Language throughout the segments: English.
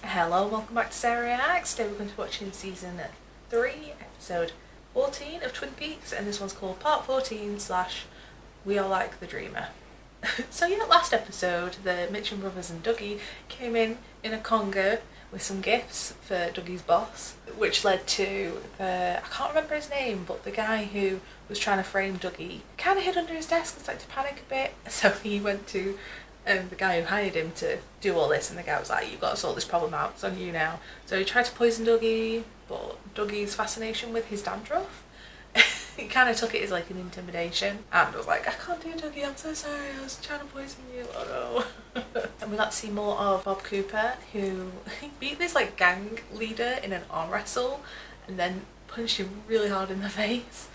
Hello, welcome back to Sarah Reacts. Today we're going to be watching season 3, episode 14 of Twin Peaks, and this one's called Part 14 slash We Are Like the Dreamer. So yeah, last episode the Mitchum brothers and Dougie came in a conga with some gifts for Dougie's boss, which led to I can't remember his name, but the guy who was trying to frame Dougie kind of hid under his desk and started to panic a bit, so he went to the guy who hired him to do all this, and the guy was like, "You've got to sort this problem out, it's on you now." So he tried to poison Dougie, but Dougie's fascination with his dandruff, he kind of took it as like an intimidation and was like, "I can't do it, Dougie, I'm so sorry, I was trying to poison you, oh no." And we got to see more of Bob Cooper, who beat this like gang leader in an arm wrestle and then punched him really hard in the face.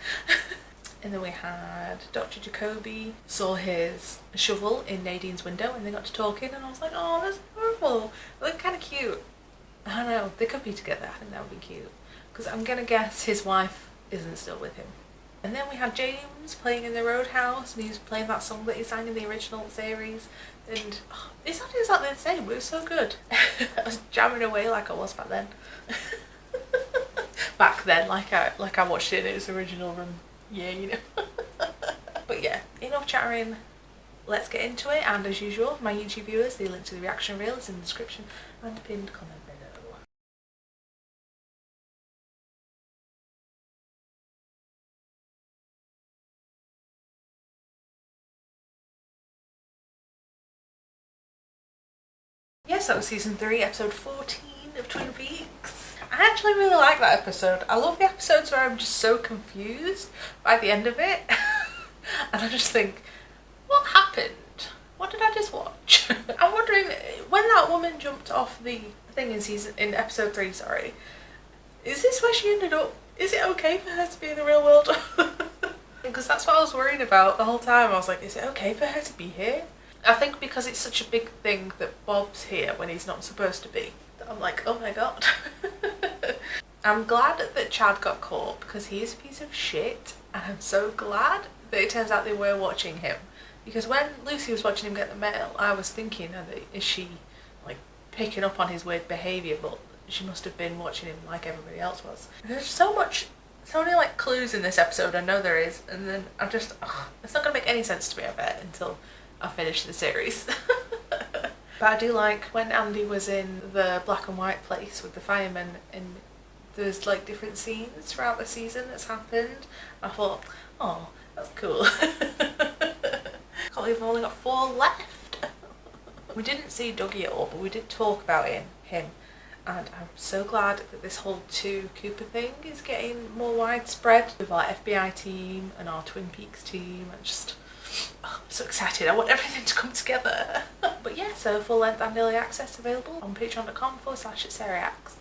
And then we had Dr. Jacoby saw his shovel in Nadine's window and they got to talking, and I was like, oh, that's adorable. They look kind of cute. I don't know, they could be together. I think that would be cute. Because I'm going to guess his wife isn't still with him. And then we had James playing in the Roadhouse, and he was playing that song that he sang in the original series. And it's not exactly the same, but it was so good. I was jamming away like I was back then. Back then, like I watched it in its original run. Yeah, you know. But yeah, enough chattering, let's get into it, and as usual, my YouTube viewers, the link to the reaction reel is in the description and pinned comment below. Yes, that was season 3, episode 14 of Twin Peaks. I actually really like that episode. I love the episodes where I'm just so confused by the end of it. And I just think, what happened? What did I just watch? I'm wondering, when that woman jumped off the thing in episode 3, sorry, is this where she ended up? Is it okay for her to be in the real world? Because that's what I was worried about the whole time. I was like, is it okay for her to be here? I think because it's such a big thing that Bob's here when he's not supposed to be, that I'm like, oh my god. I'm glad that Chad got caught because he is a piece of shit, and I'm so glad that it turns out they were watching him. Because when Lucy was watching him get the mail, I was thinking, is she like picking up on his weird behaviour? But she must have been watching him like everybody else was. There's so many like clues in this episode, I know there is, and then I'm just, it's not going to make any sense to me, I bet, until I finish the series. But I do like when Andy was in the black and white place with the firemen, and there's like different scenes throughout the season that's happened. I thought, oh, that's cool. Can't believe I've only got 4 left. We didn't see Dougie at all, but we did talk about him, and I'm so glad that this whole 2 Cooper thing is getting more widespread with our FBI team and our Twin Peaks team, and just, I'm so excited. I want everything to come together. But yeah, so full length and early access available on patreon.com/SarahReacts.